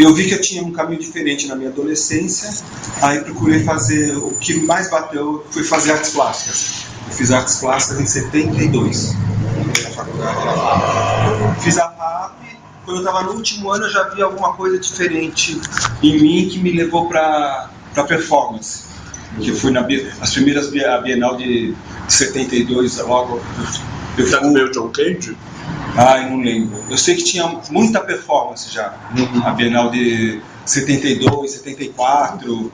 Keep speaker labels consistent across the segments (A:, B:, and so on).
A: eu vi que eu tinha um caminho diferente na minha adolescência, aí procurei fazer, o que mais bateu, fui fazer artes plásticas. Eu fiz artes plásticas em 72, na faculdade. Fiz a FAP, quando eu estava no último ano eu já vi alguma coisa diferente em mim que me levou para performance. Que eu fui as primeiras Bienal de 72, logo.
B: Você é meio John Cage?
A: Eu não lembro. Eu sei que tinha muita performance já. A Bienal de 72, 74.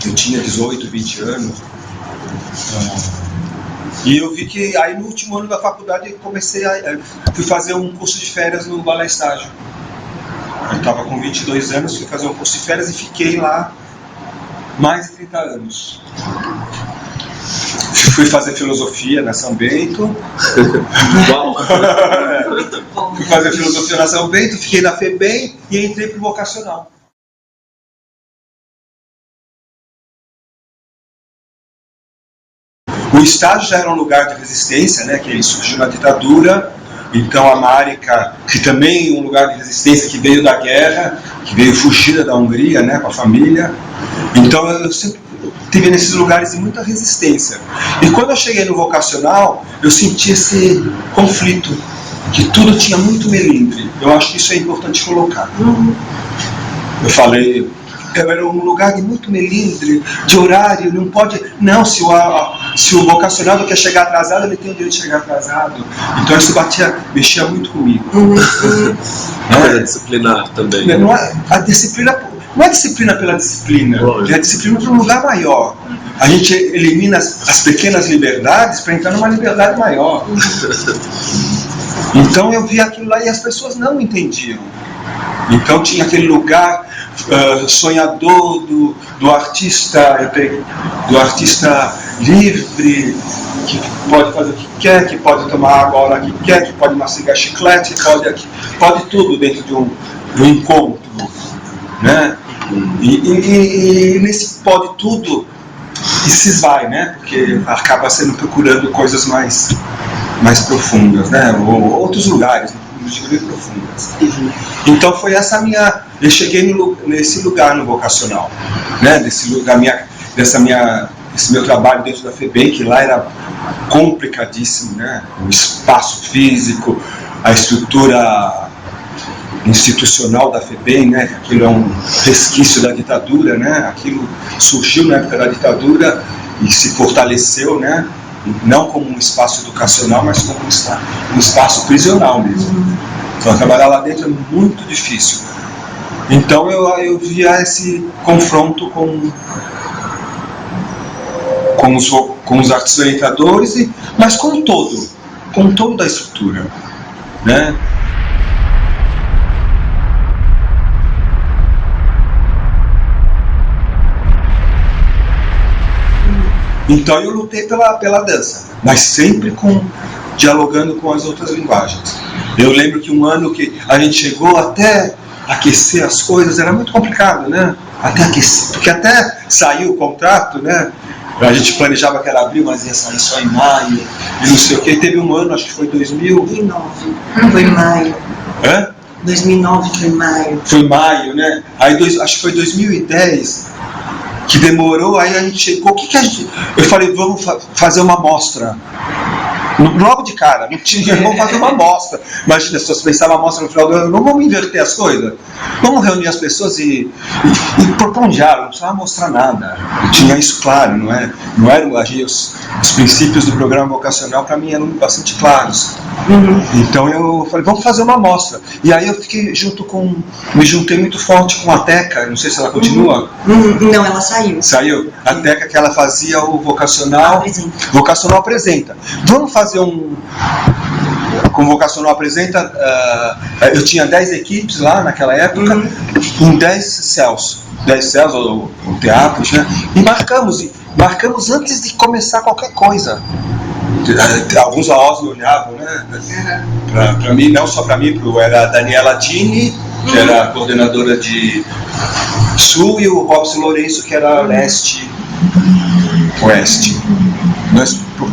A: Eu tinha 18, 20 anos. E eu vi que aí no último ano da faculdade fui fazer um curso de férias no Balé Estágio. Eu estava com 22 anos, fui fazer um curso de férias e fiquei lá mais de 30 anos. Fui fazer filosofia na São Bento. Fui fazer filosofia na São Bento, fiquei na FEBEM e entrei para o vocacional. O estágio já era um lugar de resistência, né, que ele surgiu na ditadura. Então a Márica, que também é um lugar de resistência, que veio da guerra, que veio fugida da Hungria, né, com a família. Então eu sempre estive nesses lugares de muita resistência. E quando eu cheguei no vocacional, eu senti esse conflito, que tudo tinha muito melindre. Eu acho que isso é importante colocar. Eu falei, era um lugar de muito melindre, de horário, não pode... Não, se o vocacional quer chegar atrasado, ele tem o direito de chegar atrasado. Então isso mexia muito comigo.
B: É disciplinar também.
A: A disciplina não é disciplina pela disciplina, é disciplina para um lugar maior. A gente elimina as pequenas liberdades para entrar numa liberdade maior. Então eu vi aquilo lá e as pessoas não entendiam. Então tinha aquele lugar sonhador do artista livre, que pode fazer o que quer, que pode tomar água a hora que quer, que pode mastigar chiclete, pode tudo dentro de um encontro, né? E nesse pode tudo e se esvai, né? Porque acaba sendo procurando coisas mais profundas, né? Ou outros lugares, profundas. Então foi essa eu cheguei nesse lugar no vocacional, né? Esse meu trabalho dentro da FEBEM, que lá era complicadíssimo, né? O espaço físico, a estrutura institucional da FEBEM, né? Aquilo é um resquício da ditadura, né? Aquilo surgiu na época da ditadura e se fortaleceu, né? Não como um espaço educacional, mas como um espaço prisional mesmo. Então trabalhar lá dentro é muito difícil. Então eu via esse confronto com os artistas orientadores, mas com todo da estrutura, né? Então eu lutei pela dança, mas sempre dialogando com as outras linguagens. Eu lembro que um ano que a gente chegou até aquecer as coisas, era muito complicado, né? Até aquecer, porque até saiu o contrato, né? A gente planejava que era abril, mas ia sair só em maio, e não sei o que. E teve um ano, acho que foi 2009.
C: Foi maio.
A: Hã?
C: 2009 foi maio.
A: Foi maio, né? Aí acho que foi 2010, que demorou, aí a gente chegou, eu falei, vamos fazer uma amostra. Logo de cara, vamos fazer uma amostra. Imagina, se você pensar uma amostra no final do ano, não vamos inverter as coisas. Vamos reunir as pessoas e propor um diálogo, não precisava mostrar nada. Eu tinha isso claro, não eram os princípios do programa vocacional, para mim eram bastante claros. Então eu falei, vamos fazer uma amostra. E aí eu fiquei me juntei muito forte com a Teca, não sei se ela continua.
C: Não, ela saiu.
A: Saiu? A Teca, que ela fazia o vocacional. Vocacional apresenta. Vamos fazer como vocacional apresenta, eu tinha 10 equipes lá naquela época, com 10 céus, ou teatros, né? E marcamos antes de começar qualquer coisa. Alguns a Oslo olhavam, né? Para mim, não só para mim, era a Daniela Dini, que era a coordenadora de Sul, e o Robson Lourenço, que era Leste, Oeste.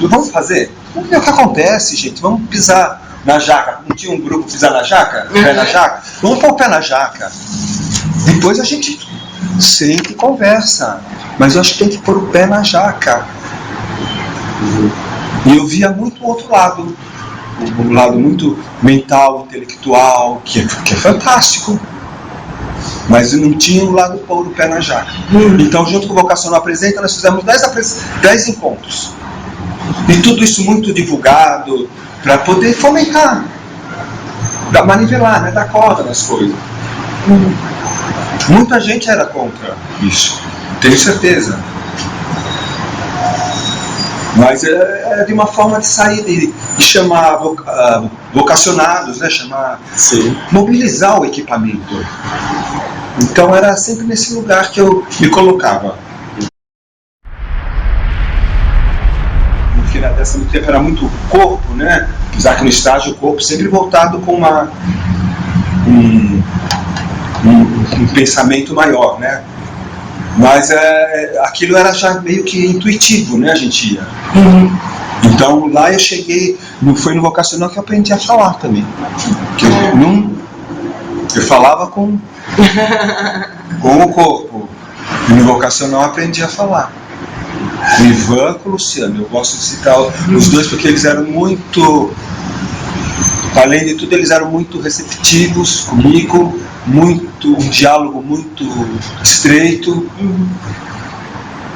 A: Vamos fazer? Vamos ver o que acontece, gente. Vamos pisar na jaca. Não tinha um grupo pisar na jaca? Pé na jaca? Vamos pôr o pé na jaca. Depois a gente senta e conversa. Mas eu acho que tem que pôr o pé na jaca. E eu via muito o outro lado. Um lado muito mental, intelectual, que é fantástico. Mas não tinha o lado pôr o pé na jaca. Então, junto com o Vocacional Apresenta, nós fizemos 10 encontros. E tudo isso muito divulgado, para poder fomentar, manivelar, né, dar corda nas coisas. Muita gente era contra isso, tenho certeza. Mas é de uma forma de sair, de chamar vocacionados, né, mobilizar o equipamento. Então era sempre nesse lugar que eu me colocava. Porque nessa tempo era muito corpo, né? Apesar que no estágio o corpo sempre voltado com um pensamento maior, né? Mas aquilo era já meio que intuitivo, né? A gente ia. Então lá eu cheguei, foi no vocacional que eu aprendi a falar também. Eu falava com o corpo. E no vocacional eu aprendi a falar. O Ivan com o Luciano. Eu gosto de citar os dois porque eles eram muito, além de tudo, eles eram muito receptivos comigo, um diálogo muito estreito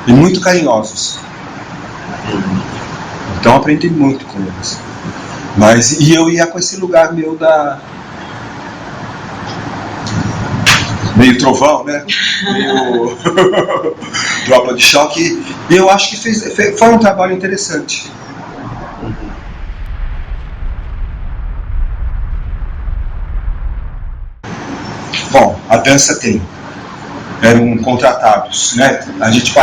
A: e muito carinhosos. Então aprendi muito com eles. E eu ia com esse lugar meu meio trovão, né? Meio tropa de choque. E eu acho que foi um trabalho interessante. Bom, a dança eram contratados, né? A gente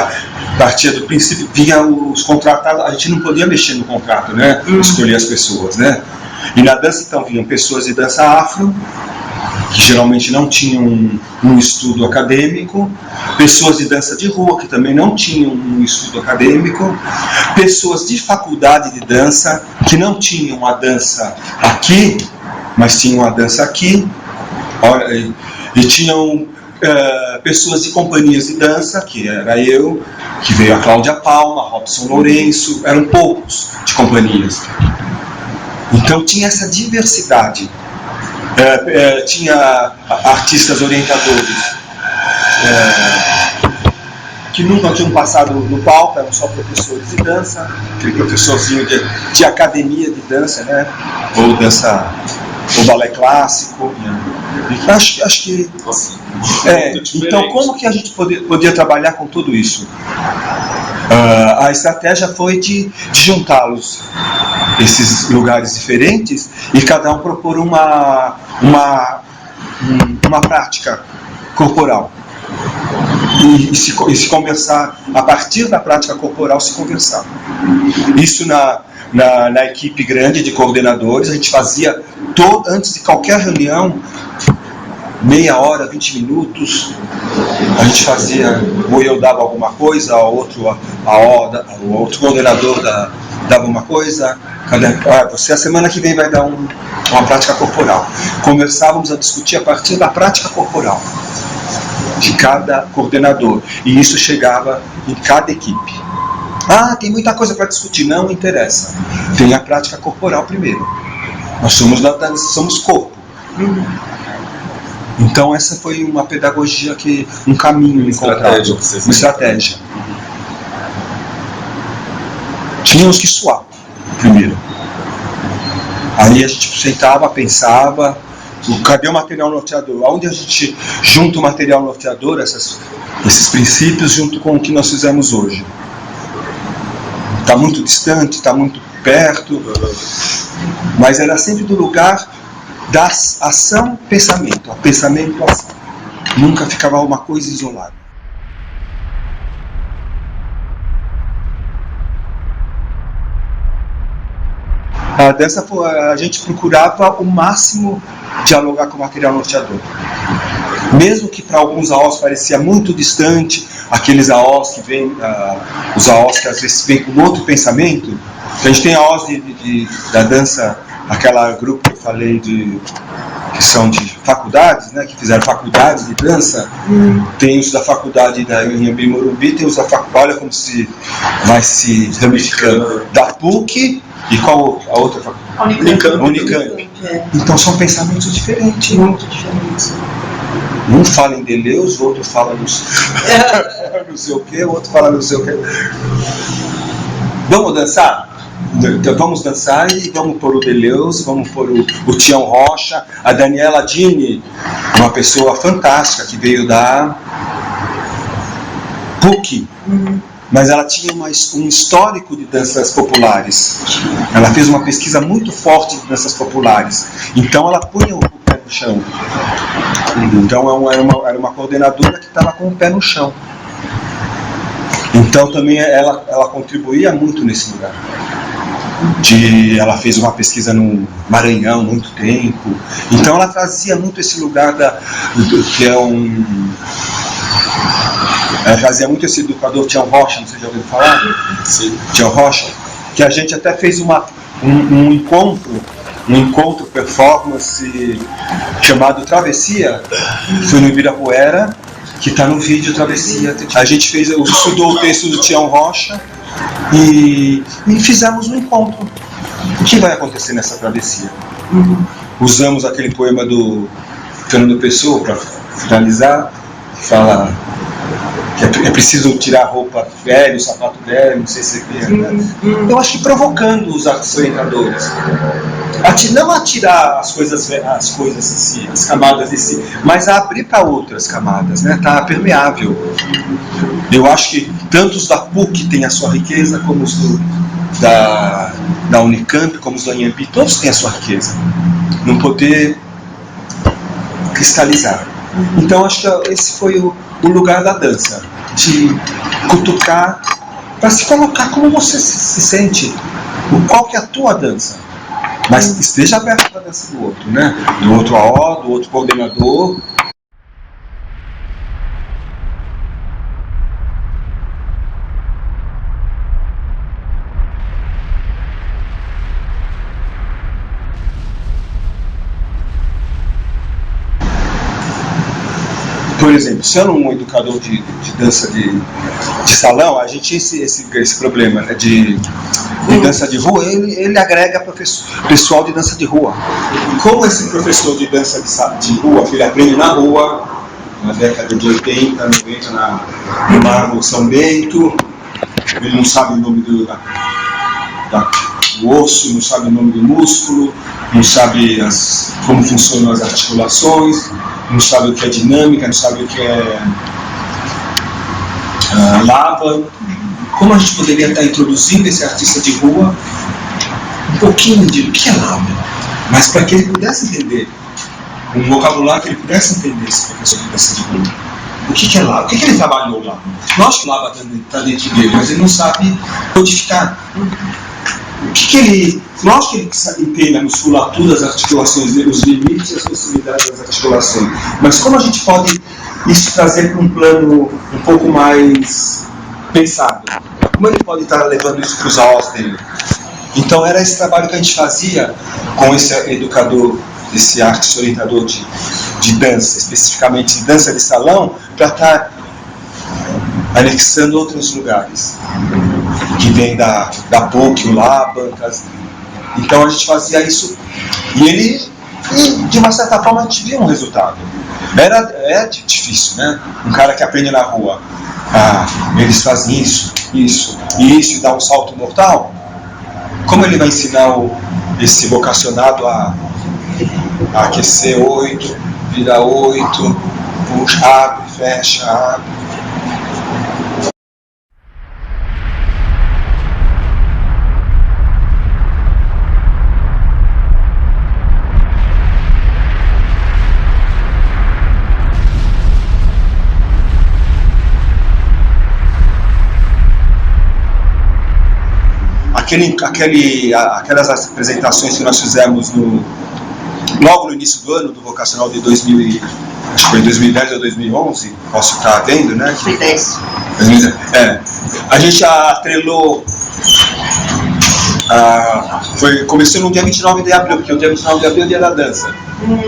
A: partia do princípio, vinha os contratados, a gente não podia mexer no contrato, né? Escolher as pessoas, né? E na dança, então, vinham pessoas de dança afro, que geralmente não tinham um estudo acadêmico, pessoas de dança de rua, que também não tinham um estudo acadêmico, pessoas de faculdade de dança, que não tinham a dança aqui, mas tinham a dança aqui, e tinham pessoas de companhias de dança, que era eu, que veio a Cláudia Palma, Robson Lourenço, eram poucos de companhias. Então tinha essa diversidade. Tinha artistas orientadores que nunca tinham passado no palco, eram só professores de dança, aquele professorzinho de academia de dança, né? Ou dança, ou balé clássico. Acho que então como que a gente podia trabalhar com tudo isso? A estratégia foi de juntá-los, esses lugares diferentes, e cada um propor uma prática corporal e se conversar a partir da prática corporal, se conversar. Isso na equipe grande de coordenadores, a gente fazia antes de qualquer reunião, meia hora, 20 minutos, a gente fazia, ou eu dava alguma coisa, o outro coordenador dava uma coisa, você a semana que vem vai dar uma prática corporal. Conversávamos a discutir a partir da prática corporal de cada coordenador, e isso chegava em cada equipe. Tem muita coisa para discutir, não interessa, tem a prática corporal primeiro. Nós somos corpo. Então essa foi uma pedagogia, um caminho encontrado, uma estratégia. Tínhamos que suar primeiro. Aí a gente sentava, pensava, cadê o material norteador? Onde a gente junta o material norteador, esses princípios, junto com o que nós fizemos hoje? Está muito distante, está muito perto, mas era sempre do lugar da ação, pensamento, pensamento, ação. Nunca ficava uma coisa isolada. A gente procurava o máximo dialogar com o material norteador. Mesmo que para alguns AOs parecia muito distante, aqueles AOs que vêm, os AOs que às vezes vêm com outro pensamento, A gente tem a OS da dança, aquela grupo que eu falei que são de faculdades, né, que fizeram faculdades de dança. Tem os da faculdade da Anhembi Morumbi, tem os da faculdade, olha como se vai se ramificando, da PUC e qual a outra faculdade? Unicamp. Então são pensamentos diferentes.
C: Muito diferentes.
A: Um fala em Deleuze, o outro fala não sei o que, o outro fala não sei o que. Vamos dançar? Então vamos dançar e vamos pôr o Deleuze, vamos pôr o Tião Rocha, a Daniela Dini, uma pessoa fantástica que veio da PUC, mas ela tinha um histórico de danças populares. Ela fez uma pesquisa muito forte de danças populares, então ela punha o pé no chão. Então era uma coordenadora que estava com o pé no chão. Então também ela contribuía muito nesse lugar. Ela fez uma pesquisa no Maranhão muito tempo. Então ela trazia muito esse lugar que é ela trazia muito esse educador Tião Rocha, não sei se já ouviu falar? Sim. Tião Rocha, que a gente até fez um encontro performance chamado Travessia, foi no Ibirapuera, que está no vídeo Travessia. A gente estudou o texto do Tião Rocha e fizemos um encontro. O que vai acontecer nessa travessia? Usamos aquele poema do Fernando Pessoa para finalizar, que fala que é preciso tirar a roupa velha, o sapato velho, não sei se você quer, né? Eu acho que provocando os orientadores. Não a tirar as coisas assim, as camadas de si, mas a abrir para outras camadas, né? Tá permeável. Eu acho que tanto os da PUC têm a sua riqueza, como os da Unicamp, como os da Anhembi, todos têm a sua riqueza. Não poder cristalizar. Então acho que esse foi o lugar da dança, de cutucar, para se colocar como você se sente, qual que é a tua dança, mas esteja aberto para a dança do outro, né? Do outro AO, do outro coordenador. Por exemplo, sendo um educador de dança de salão, a gente tinha esse problema, né, de dança de rua. Ele agrega pessoal de dança de rua. Como esse professor de dança de rua, que ele aprende na rua, na década de 80, 90, no Largo São Bento, ele não sabe o nome do osso, não sabe o nome do músculo, não sabe como funcionam as articulações, não sabe o que é dinâmica, não sabe o que é lava. Como a gente poderia estar introduzindo esse artista de rua um pouquinho de o que é lava, mas para que ele pudesse entender um vocabulário, que ele pudesse entender esse professor de dança de rua. O que é lava? O que ele trabalhou lá? Lógico que lava está dentro dele, mas ele não sabe codificar. Lógico que ele entende a musculatura, as articulações, os limites e as possibilidades das articulações, mas como a gente pode isso trazer para um plano um pouco mais pensado? Como ele pode estar levando isso para os AOs dele? Então era esse trabalho que a gente fazia com esse educador, esse artista orientador de dança, especificamente de dança de salão, para estar anexando outros lugares que vem da PUC, o Laban. Então a gente fazia isso e de uma certa forma a gente via um resultado. É difícil, né? Um cara que aprende na rua, eles fazem isso e dá um salto mortal. Como ele vai ensinar esse vocacionado a aquecer 8, virar 8, puxa, abre, fecha, abre? Aquelas apresentações que nós fizemos logo no início do ano, do vocacional de 2000, acho que foi 2010 ou 2011, posso estar vendo, né?
C: 2010.
A: A gente atrelou Começou no dia 29 de abril, porque o dia 29 de abril é o dia da dança.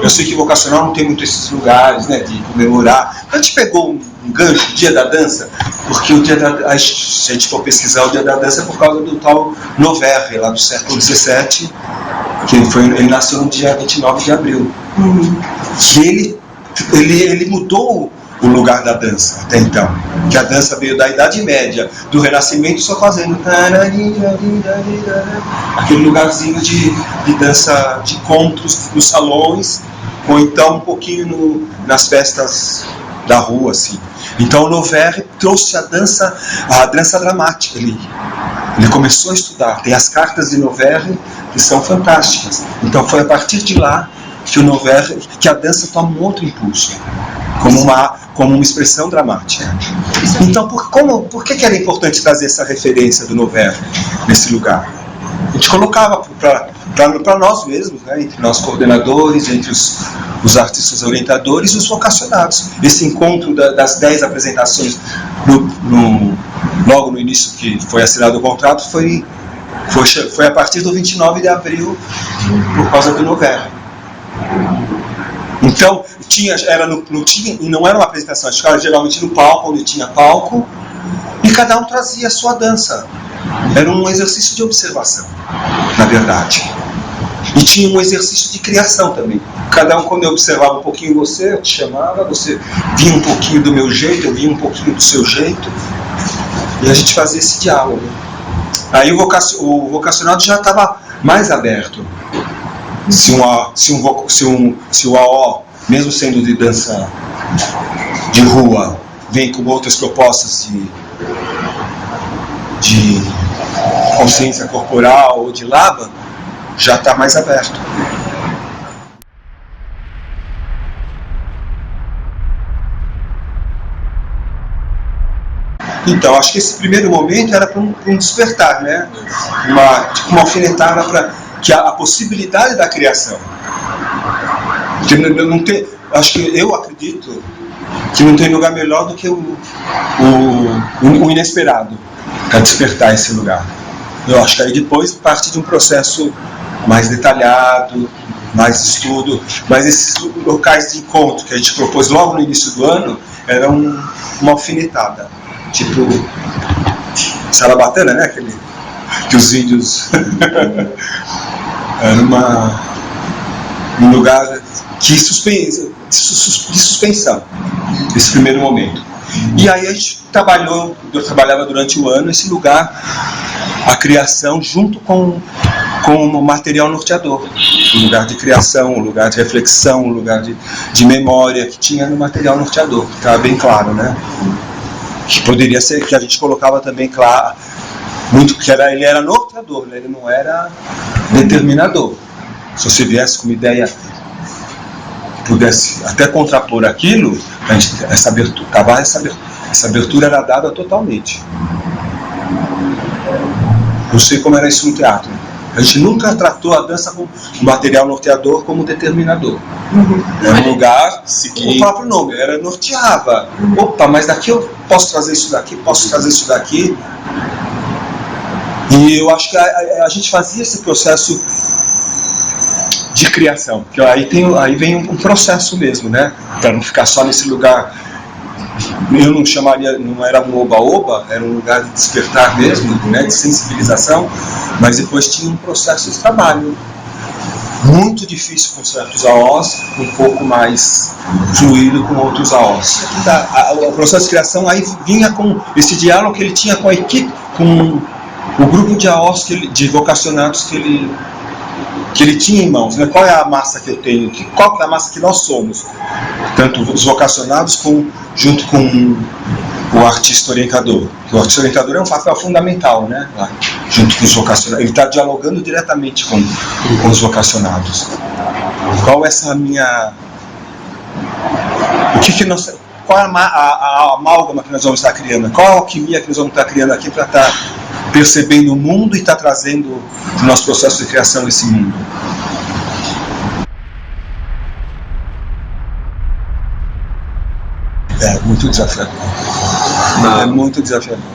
A: Eu sei que vocacional não tem muito esses lugares, né, de comemorar. A gente pegou um gancho, o dia da dança, porque se a gente for pesquisar o dia da dança é por causa do tal Noverre, lá do século XVII, que ele nasceu no dia 29 de abril. Que ele mudou o lugar da dança até então, que a dança veio da Idade Média, do Renascimento, só fazendo aquele lugarzinho de dança, de encontros nos salões, ou então um pouquinho nas festas da rua, assim. Então o Noverre trouxe a dança dramática ali. Ele começou a estudar, tem as cartas de Noverre que são fantásticas. Então foi a partir de lá que a dança toma um outro impulso, como uma expressão dramática. Então, por que era importante trazer essa referência do Noverre nesse lugar? A gente colocava para nós mesmos, né, entre nós coordenadores, entre os artistas orientadores e os vocacionados. Esse encontro das 10 apresentações, logo no início que foi assinado o contrato, foi a partir do 29 de abril, por causa do Noverre. Então, não era uma apresentação, a gente ficava geralmente no palco, onde tinha palco, e cada um trazia a sua dança. Era um exercício de observação, na verdade. E tinha um exercício de criação também. Cada um, quando eu observava um pouquinho você, eu te chamava, você vinha um pouquinho do meu jeito, eu vinha um pouquinho do seu jeito, e a gente fazia esse diálogo. Aí o vocacionado já estava mais aberto. Se o AO, mesmo sendo de dança de rua, vem com outras propostas de consciência corporal ou de lava, já está mais aberto. Então, acho que esse primeiro momento era para um despertar, né? Uma alfinetada para que a possibilidade da criação. Que não tem, eu acredito que não tem lugar melhor do que o inesperado para despertar esse lugar. Eu acho que aí depois parte de um processo mais detalhado, mais estudo, mas esses locais de encontro que a gente propôs logo no início do ano eram uma alfinetada, tipo Sarabatana, né? Que os índios era um lugar de suspensão nesse primeiro momento. E aí eu trabalhava durante o ano esse lugar, a criação junto com o material norteador, um lugar de criação, um lugar de reflexão, um lugar de memória que tinha no material norteador, que estava bem claro, né? Que poderia ser, que a gente colocava também claro, muito que ele era norteador, né? Ele não era determinador. Se você viesse com uma ideia que pudesse até contrapor aquilo, essa abertura era dada totalmente. Não sei como era isso no teatro. A gente nunca tratou a dança com o material norteador como determinador. Era um lugar, o próprio nome, norteava. Opa, mas daqui eu posso trazer isso daqui, posso trazer isso daqui. E eu acho que a gente fazia esse processo de criação, que aí vem um processo mesmo, né? Para não ficar só nesse lugar. Eu não chamaria, não era um oba-oba, era um lugar de despertar mesmo, né? De sensibilização, mas depois tinha um processo de trabalho muito difícil com certos AOs, um pouco mais fluido com outros AOs. O processo de criação aí vinha com esse diálogo que ele tinha com a equipe, com o grupo de AOs, de vocacionados que ele tinha em mãos, né? Qual é a massa que eu tenho? Qual é a massa que nós somos? Tanto os vocacionados junto com o artista orientador. O artista orientador é um papel fundamental, né? Lá, junto com os vocacionados. Ele está dialogando diretamente com os vocacionados. Qual é essa minha... Qual é a amálgama que nós vamos estar criando? Qual a alquimia que nós vamos estar criando aqui para estar percebendo o mundo e estar trazendo o nosso processo de criação esse mundo? É muito desafiador. É muito desafiador.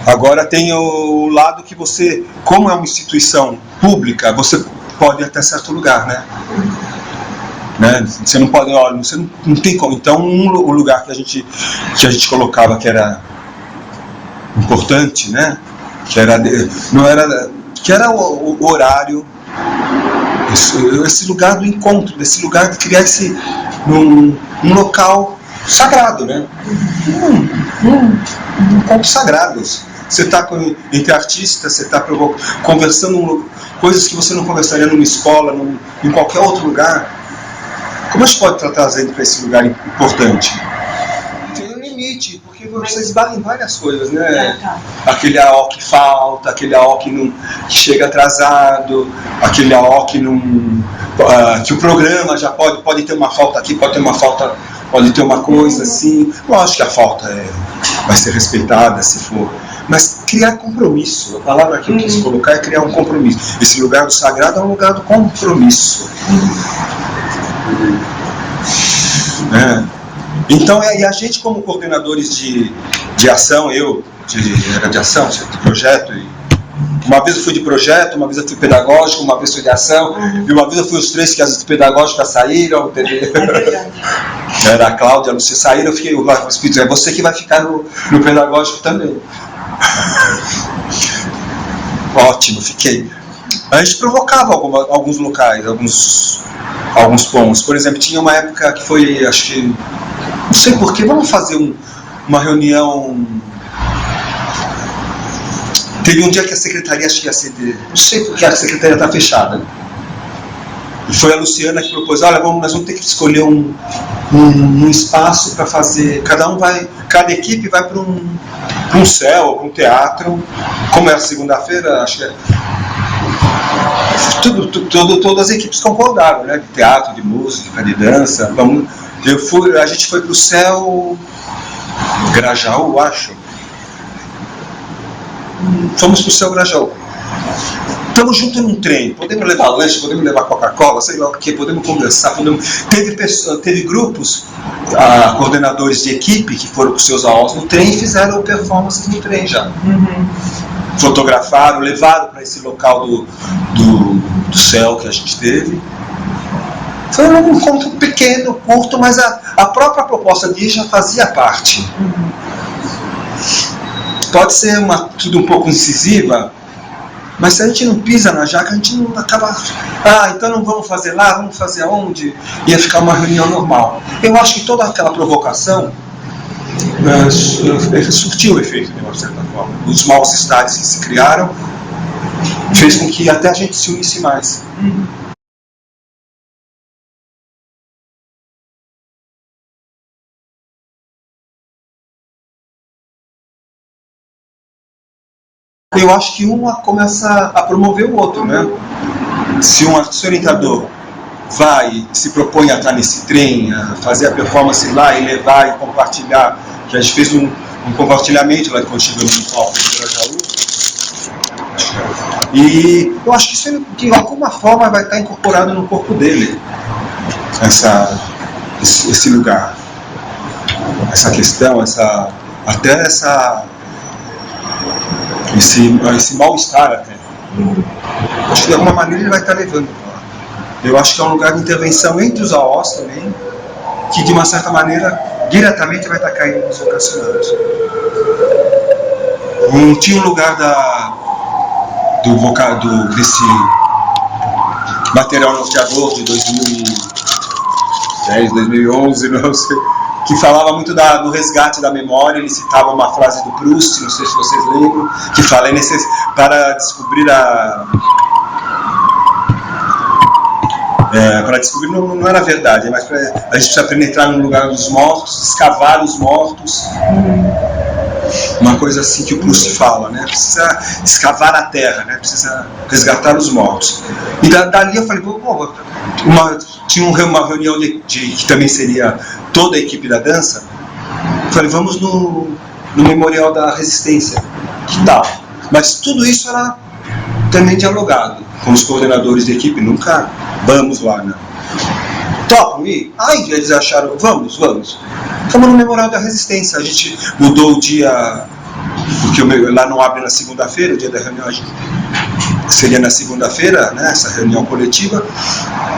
A: Agora tem o lado que você, como é uma instituição pública, você pode ir até certo lugar, né? Você não pode, olha, você não tem como. Então, o lugar que a gente colocava que era importante, né? Que era o horário, esse lugar do encontro, desse lugar de criar um local sagrado, né? Um encontro sagrado. Você está entre artistas, você está conversando coisas que você não conversaria numa escola, em qualquer outro lugar. Como a gente pode estar trazendo para esse lugar importante? Tem um limite, porque você esbarra em várias coisas, né? Aquele AO que falta, aquele AO que chega atrasado, aquele AO que o programa já pode ter uma falta aqui, pode ter uma falta, pode ter uma coisa assim. Lógico que a falta vai ser respeitada se for. Mas criar compromisso, a palavra que eu quis colocar é criar um compromisso. Esse lugar do sagrado é um lugar do compromisso. Então, e a gente como coordenadores de ação, era de ação, de projeto, uma vez eu fui de projeto, uma vez eu fui pedagógico, uma vez eu fui de ação, e uma vez eu fui os três que as pedagógicas saíram, era a Cláudia, a Lúcia saíram, eu fiquei, é você que vai ficar no pedagógico também. Ótimo, fiquei. A gente provocava alguns locais, alguns pontos. Por exemplo, tinha uma época que foi, acho que, não sei porquê, vamos fazer uma reunião. Teve um dia que a secretaria, acho que ia ser não sei porque a secretaria está fechada. E foi a Luciana que propôs, olha, nós vamos ter que escolher um espaço para fazer, cada equipe vai para um céu, para um teatro. Como é a segunda-feira, acho que todas as equipes concordaram, né? De teatro, de música, de dança. A gente foi para o céu Grajaú, acho. Fomos para o céu Grajaú. Estamos juntos num trem, podemos levar lanche, podemos levar Coca-Cola, sei lá o que, podemos conversar, teve grupos, coordenadores de equipe que foram com seus AOs no trem e fizeram performances no trem já. Fotografaram, levaram para esse local do céu que a gente teve. Foi um encontro pequeno, curto, mas a própria proposta de ir já fazia parte. Pode ser tudo um pouco incisiva, mas se a gente não pisa na jaca, a gente não acaba. Então não vamos fazer lá, vamos fazer aonde? Ia ficar uma reunião normal. Eu acho que toda aquela provocação surtiu o efeito, de uma certa forma. Os maus estados que se criaram fez com que até a gente se unisse mais. Eu acho que uma começa a promover o outro, né? Se um orientador vai, se propõe a estar nesse trem, a fazer a performance lá e levar e compartilhar, que a gente fez um compartilhamento lá quando chegamos no palco do Grajaú, e eu acho que isso de alguma forma vai estar incorporado no corpo dele, esse lugar, essa questão, esse mal-estar até. Acho que de alguma maneira ele vai estar levando. Eu acho que é um lugar de intervenção entre os AOs também, que de uma certa maneira diretamente vai estar caindo nos vocacionados. Tinha um lugar desse material norteador de 2010, 2011, não sei, que falava muito do resgate da memória. Ele citava uma frase do Proust, não sei se vocês lembram, que fala para descobrir para descobrir não era verdade, mas a gente precisa penetrar no lugar dos mortos, escavar os mortos. Uma coisa assim que o Proust fala, né? Precisa escavar a terra, né? Precisa resgatar os mortos. E dali eu falei, tinha uma reunião que também seria toda a equipe da dança. Eu falei, vamos no Memorial da Resistência. Que tal? Mas tudo isso era também dialogado com os coordenadores da equipe. Nunca vamos lá, né? Topam ir? Eles acharam, vamos. Estamos no Memorial da Resistência. A gente mudou o dia, porque lá não abre na segunda-feira, o dia da reunião seria na segunda-feira, né, essa reunião coletiva.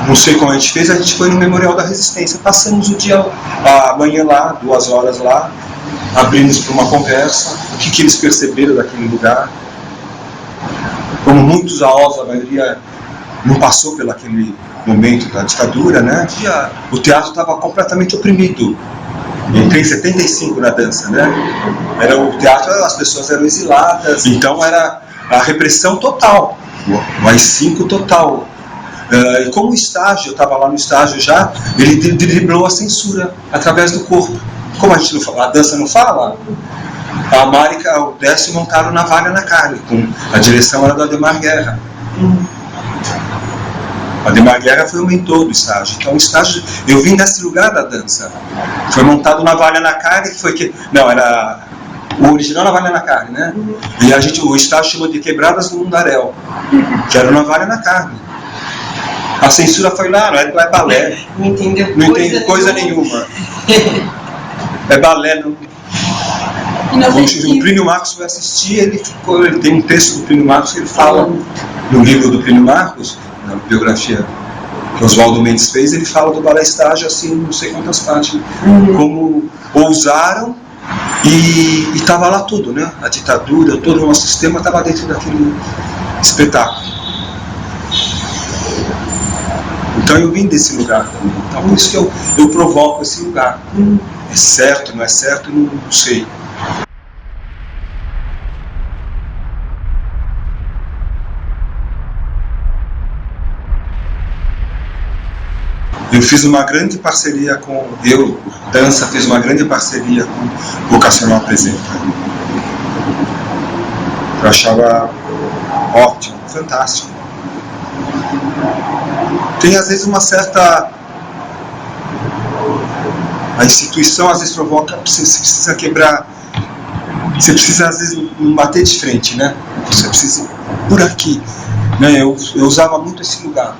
A: Não sei como a gente fez, a gente foi no Memorial da Resistência, passamos o dia, a manhã lá, 2 horas lá, abrimos para uma conversa, o que eles perceberam daquele lugar. Como muitos aós, a maioria não passou pelo aquele momento da ditadura, né? O teatro estava completamente oprimido. Eu entrei em 75 na dança, né? Era o teatro, as pessoas eram exiladas, então era a repressão total, o AI-5 total. E como o estágio, eu estava lá no estágio já, ele driblou a censura através do corpo. Como a gente não fala, a dança não fala, a Marika, o Décio montaram navalha na carne, a direção era do Ademar Guerra. O Ademar Guerra foi o mentor do estágio. Então o estágio, eu vim desse lugar da dança. Foi montado navalha na carne, que foi que. Não, era. O original navalha na carne, né? E o estágio chamou de Quebradas do Mundaréu, que era navalha na carne. A censura foi lá, não é balé.
C: Não entendeu
A: Não entende coisa nenhuma. É balé, não. O Plínio Marcos foi assistir, ele tem um texto do Plínio Marcos que ele fala, no livro do Plínio Marcos, na biografia que Oswaldo Mendes fez, ele fala do balé estágio assim, não sei quantas páginas, como ousaram e estava lá tudo, né? A ditadura, todo o nosso sistema estava dentro daquele espetáculo. Então eu vim desse lugar também. Então por isso que eu provoco esse lugar. É certo, não é certo, não sei. Eu fiz uma grande parceria Dança fez uma grande parceria com o Vocacional Apresenta. Eu achava ótimo, fantástico. Tem às vezes uma certa... A instituição às vezes provoca, você precisa quebrar, você precisa às vezes não bater de frente, né? Você precisa ir por aqui. Né? Eu usava muito esse lugar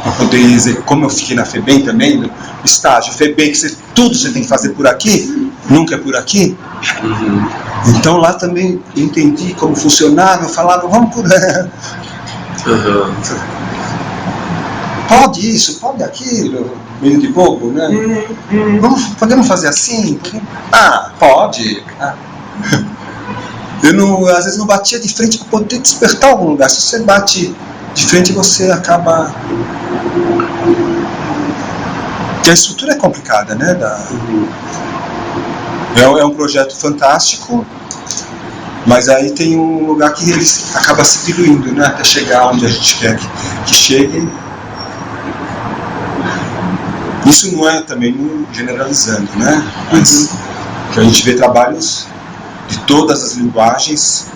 A: para poder dizer, como eu fiquei na FEBEM também, no estágio, FEBEM, que tudo você tem que fazer por aqui, nunca é por aqui. Então lá também eu entendi como funcionava, eu falava, vamos por... Pode isso, pode aquilo, meio de bobo, né? Podemos fazer assim? Pode. Eu não, às vezes não batia de frente para poder despertar algum lugar. Se você bate de frente, você acaba... Porque a estrutura é complicada, né? É um projeto fantástico, mas aí tem um lugar que ele acaba se diluindo, né? Até chegar onde a gente quer que chegue. Isso não é também generalizando, né? Mas que a gente vê trabalhos de todas as linguagens,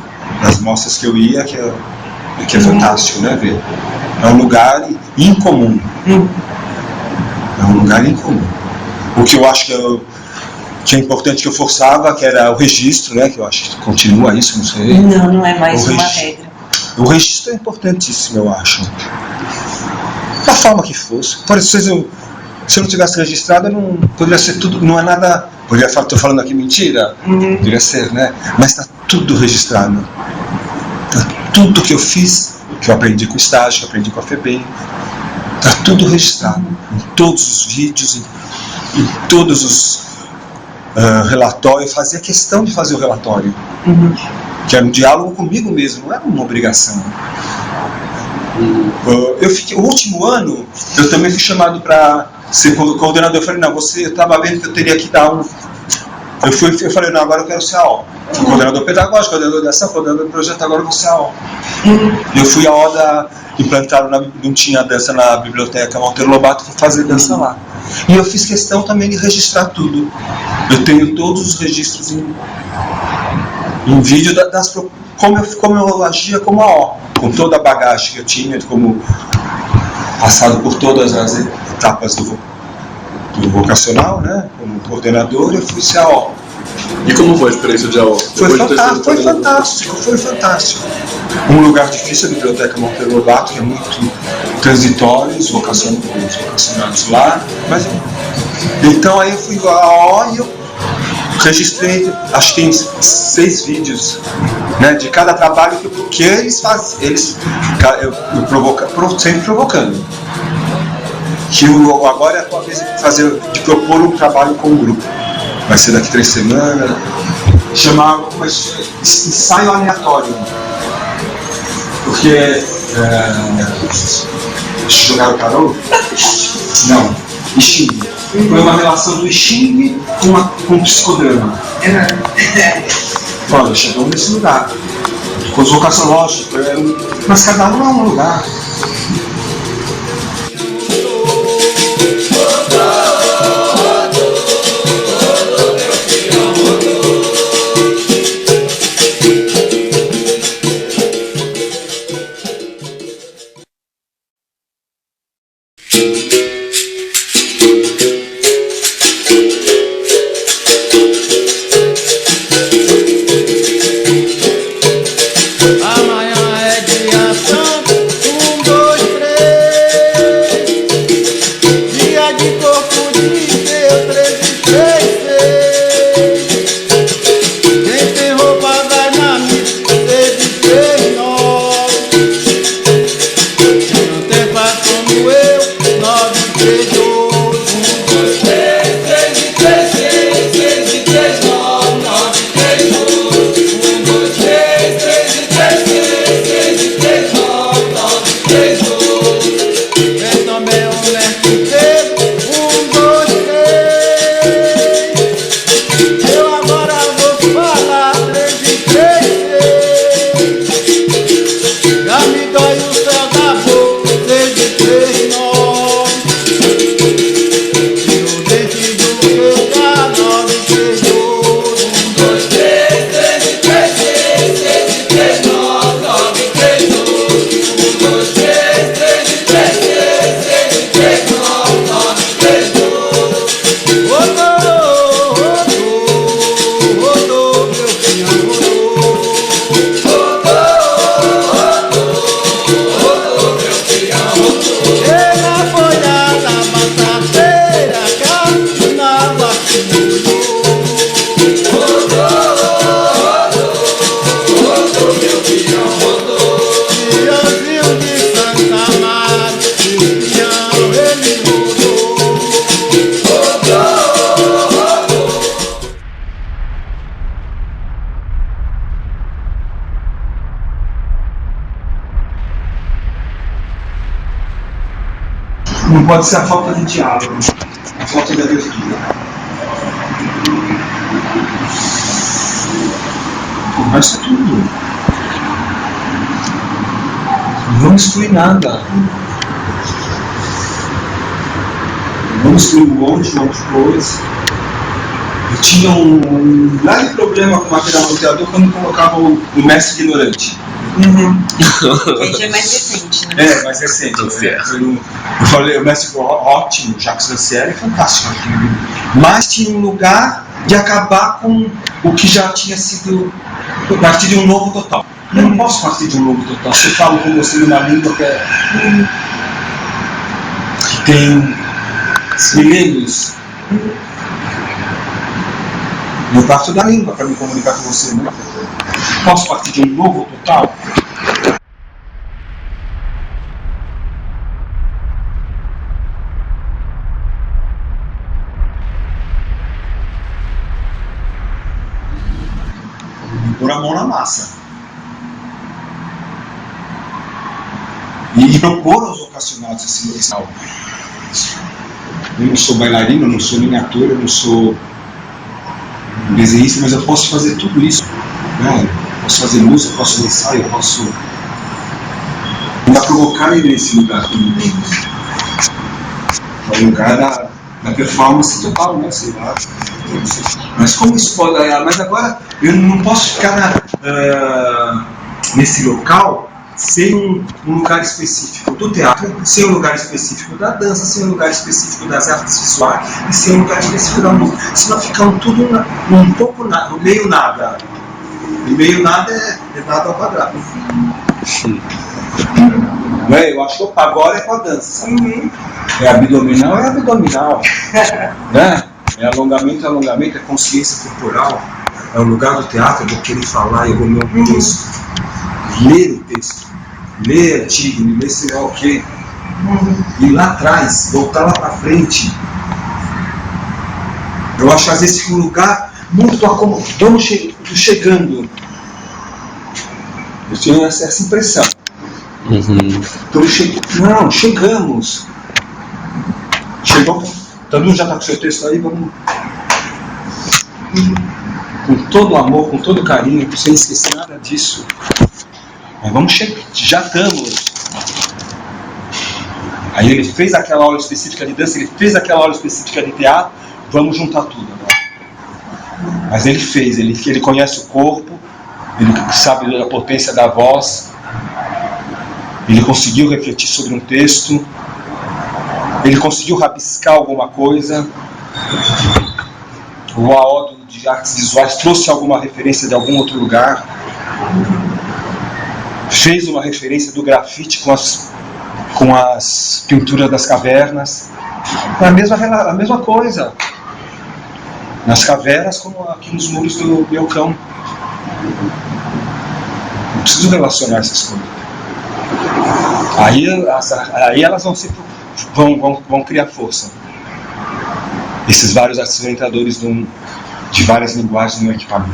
A: nas mostras que eu ia, que é fantástico, né? Ver. É um lugar incomum. É um lugar incomum. O que eu acho que é importante que eu forçava, que era o registro, né? Que eu acho que continua isso, não sei.
C: Não é mais uma regra.
A: O registro é importantíssimo, eu acho. Da forma que fosse. Por isso, se eu não tivesse registrado, não poderia ser tudo, não é nada... Estou falando aqui mentira? Poderia ser, né? Mas está tudo registrado. Tá tudo que eu fiz, que eu aprendi com o estágio, que eu aprendi com a FEBEM, está tudo registrado. Em todos os vídeos, em todos os relatórios. Eu fazia questão de fazer o relatório. Que era um diálogo comigo mesmo, não era uma obrigação. O último ano, eu também fui chamado para ser coordenador. Eu falei, não, eu estava vendo que eu teria que dar um... Eu falei, não, agora eu quero ser AO. Coordenador pedagógico, coordenador de ação, coordenador de projeto, agora eu vou ser AO. Eu fui a ODA, implantaram, não tinha dança na biblioteca Monteiro Lobato, fui fazer dança lá. E eu fiz questão também de registrar tudo. Eu tenho todos os registros em vídeo como eu agia como AO, com toda a bagagem que eu tinha, como passado por todas as etapas do vocacional, né? Como coordenador, eu fui ser AO.
B: E como foi a experiência de AO?
A: Foi fantástico. Um lugar difícil, a Biblioteca Monteiro Lobato, que é muito transitório, os vocacionados lá. Mas então aí eu fui AO e eu Registrei, acho que tem 6 vídeos, né, de cada trabalho que eles fazem. Eu sempre provocando. Que agora é a tua vez de propor um trabalho com o grupo. Vai ser daqui 3 semanas. Chamar ensaio aleatório. Porque. Jogar o tarô? Não. Xing. Foi uma relação do Xing com um psicodrama. Olha, chegamos nesse lugar. Com as vocações lógicas, mas cada um é um lugar. Não pode ser a falta de diálogo, a falta de abertura. Conversa tudo. Não vamos excluir nada. Não vamos excluir o onde coisa. Eu tinha um grave problema com o material roteador quando colocava o mestre ignorante.
C: Gente, é mais recente, né?
A: É, mais recente. Eu falei, o mestre ficou ótimo, Jacques Rancière, é fantástico aquilo. Mas tinha um lugar de acabar com o que já tinha sido, partir de um novo total. Eu não posso partir de um novo total. Se eu falo com você numa língua que tem milênios, eu parto da língua para me comunicar com você, né? Posso partir de um novo total? Pôr a mão na massa. E propor aos vocacionados esse algo. Eu não sou bailarino, eu não sou nem ator, eu não sou desenhista, mas eu posso fazer tudo isso. Né? Eu posso fazer música, eu posso fazer ensaio, eu posso provocar ele nesse lugar também. É o lugar da performance total, né? Sei lá. Mas como isso pode. Mas agora eu não posso ficar nesse local sem um lugar específico do teatro, sem um lugar específico da dança, sem um lugar específico das artes visuais e sem um lugar específico da música. Senão fica tudo um pouco no meio nada. E meio nada é nada ao quadrado. Eu acho que agora é com a dança. É abdominal, né? É alongamento, é consciência corporal, é o lugar do teatro, eu vou querer falar, eu vou ler um texto, ler o texto, ler artigo, ler sei lá o quê, ir lá atrás, voltar lá para frente. Eu acho que às vezes um lugar muito acomodado, estamos chegando. Eu tenho essa impressão. Não, chegamos. Chegou. Todo mundo já está com o seu texto aí, vamos. Com todo o amor, com todo o carinho, sem esquecer nada disso. Mas vamos chegar, já estamos. Aí ele fez aquela aula específica de dança, ele fez aquela aula específica de teatro, vamos juntar tudo agora. Mas ele fez, ele conhece o corpo, ele sabe da potência da voz, ele conseguiu refletir sobre um texto, ele conseguiu rabiscar alguma coisa, o AO de artes visuais trouxe alguma referência de algum outro lugar, fez uma referência do grafite com as pinturas das cavernas, é a mesma coisa, nas cavernas como aqui nos muros do Belcão. Não preciso relacionar essas coisas. Aí elas vão criar força. Esses vários artistas orientadores de várias linguagens no equipamento.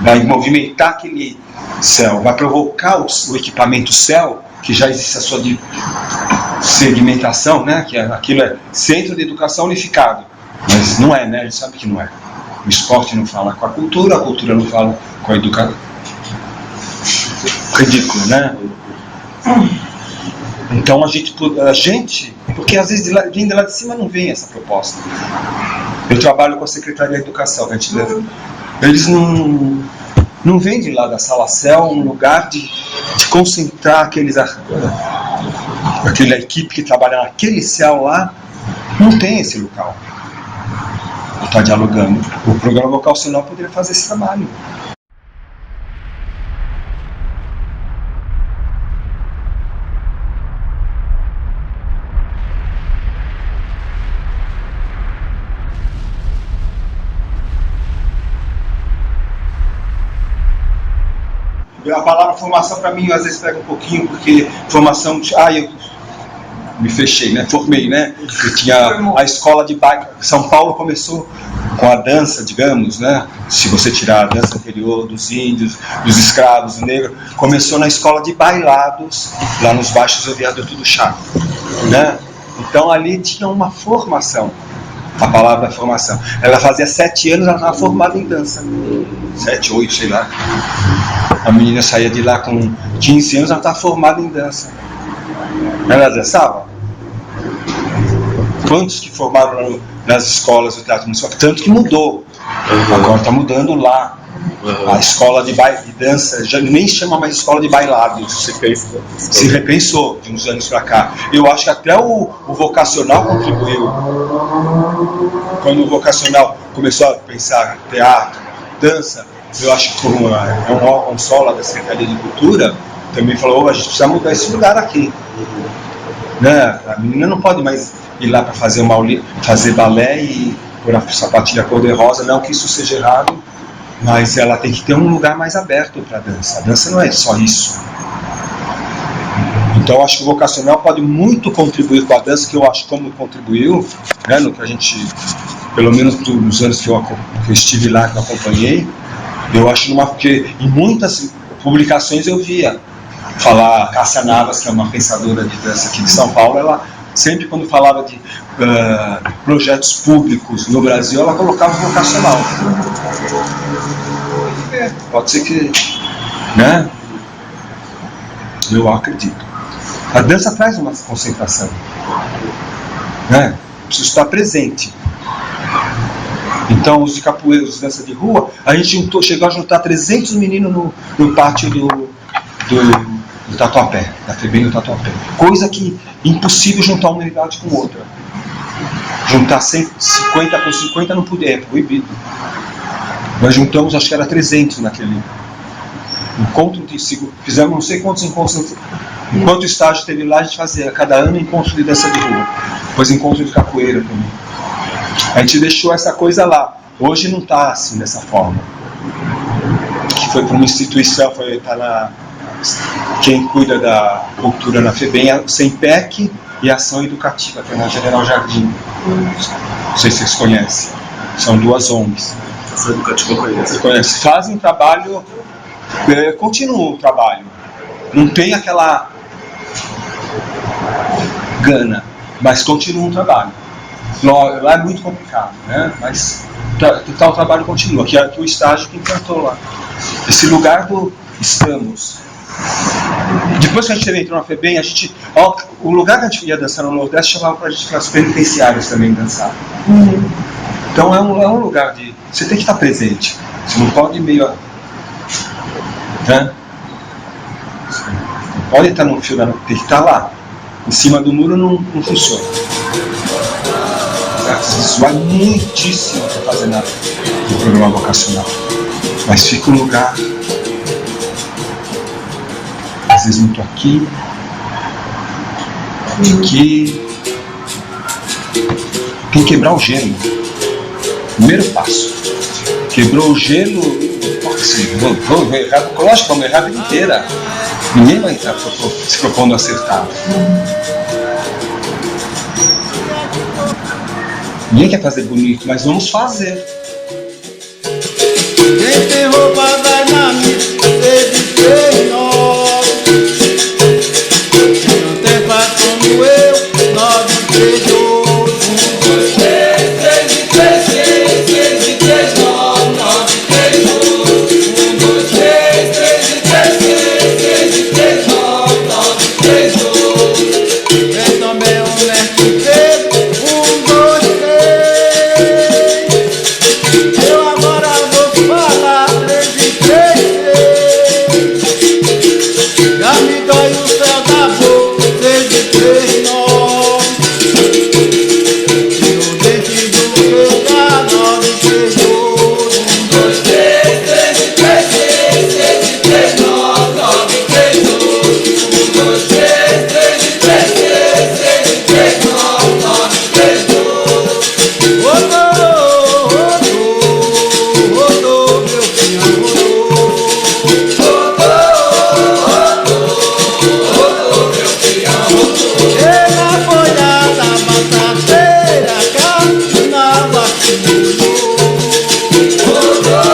A: Vai movimentar aquele céu, vai provocar o equipamento céu, que já existe a sua segmentação, né? Que aquilo é centro de educação unificado. Mas não é, né? Ele sabe que não é. O esporte não fala com a cultura não fala com a educação. Ridículo, né? Então a gente, porque às vezes vindo lá de cima não vem essa proposta. Eu trabalho com a Secretaria de Educação, eles não vêm de lá da Sala Céu um lugar de concentrar aquela equipe que trabalha naquele céu lá, não tem esse local. Está dialogando. O programa vocacional poderia fazer esse trabalho. A palavra formação para mim às vezes pega um pouquinho, porque formação, eu me fechei, né? Formei, né? Eu tinha a escola de baile. São Paulo começou com a dança, digamos, né? Se você tirar a dança anterior dos índios, dos escravos, do negro, começou na escola de bailados, lá nos baixos do viaduto do Chá, né? Então ali tinha uma formação. A palavra formação. Ela fazia 7 anos, ela estava formada em dança. 7, 8, sei lá. A menina saía de lá com 15 anos, ela estava formada em dança. Ela dançava? Quantos que formaram nas escolas do Teatro Municipal? Tanto que mudou. Agora está mudando lá. A escola de dança já nem chama mais escola de bailados. Se repensou de uns anos para cá. Eu acho que até o vocacional contribuiu. Quando o vocacional começou a pensar teatro, dança, eu acho que como é um órgão só lá da Secretaria de Cultura, também falou, a gente precisa mudar esse lugar aqui. Né? A menina não pode mais ir lá para fazer balé e pôr a sapatilha cor-de-rosa, não que isso seja errado, mas ela tem que ter um lugar mais aberto para a dança. A dança não é só isso. Então acho que o vocacional pode muito contribuir com a dança, que eu acho como contribuiu, né, no que a gente, pelo menos nos anos que eu estive lá, que eu acompanhei, eu acho porque em muitas publicações eu via falar Cássia Navas, que é uma pensadora de dança aqui de São Paulo, ela sempre quando falava de projetos públicos no Brasil, ela colocava vocacional. Pode ser que, né? Eu acredito. A dança traz uma concentração, né? Precisa estar presente. Então, os de capoeira, os de dança de rua, a gente chegou a juntar 300 meninos no pátio do Tatuapé, da FEBEM do Tatuapé. Coisa que impossível juntar uma unidade com outra. Juntar 50 com 50 não podia, é proibido. Nós juntamos, acho que era 300 naquele encontro de fizemos não sei quantos encontros. Enquanto o estágio teve lá, a gente fazia cada ano encontro de dança de rua, depois encontro de capoeira também. A gente deixou essa coisa lá. Hoje não está assim, dessa forma. Que foi para uma instituição, quem cuida da cultura na FEBEM é o SEMPEC e a Ação Educativa, que é na General Jardim. Não sei se vocês conhecem. São duas ONGs.
B: Ação Educativa eu conheço.
A: Você conhece? Fazem um trabalho, continuam o trabalho. Não tem aquela gana, mas continua o trabalho. Lá é muito complicado, né? Mas o trabalho continua. Aqui o estágio que implantou lá. Esse lugar do estamos. Depois que a gente entrou na FEBEM, o lugar que a gente ia dançar no Nordeste chamava pra gente para as penitenciárias também dançar. Então é um lugar de... Você tem que estar presente. Você não pode meio... Né? Pode estar no fio da... Tem que estar lá. Em cima do muro não funciona. Isso vai muitíssimo para fazer nada no programa vocacional. Mas fica um lugar... Às vezes não estou aqui. Aqui. Tem que quebrar o gelo. Primeiro passo. Quebrou o gelo. Vou errar. Lógico que vamos errar a vida inteira. Ninguém vai entrar se propondo a acertar. Ninguém quer fazer bonito, mas vamos fazer.
D: Quem tem roupa vai na missa, teve treino. Quem não tem paz como eu, 9, 3, 2, 1, 2, 3, 3 e 3, 6, 6 e 3, 9, 9 e 3, 2, 1, 2, 3, 3 e 3, 6, 6 e 3, 9, 9 e 3, 2. Vem também o mestre Pedro, 1, 2, 3. Eu agora vou falar 3 e 3, 6. Já me dói o céu da boca, 3 e 3, 9. E o dente do pegar, 9 e 3, 2. 1, 2, 3, 3 e 3, 6, 6 e 3, 9, 9 e 3, 2. 1, 2, 3, 3 e 3, 6, 6 e 3, 9, 9 e 3, 2. Rodou, meu filho, rodou, meu filho, rodou. E na folha da batateira, caminhava assim. Rodou,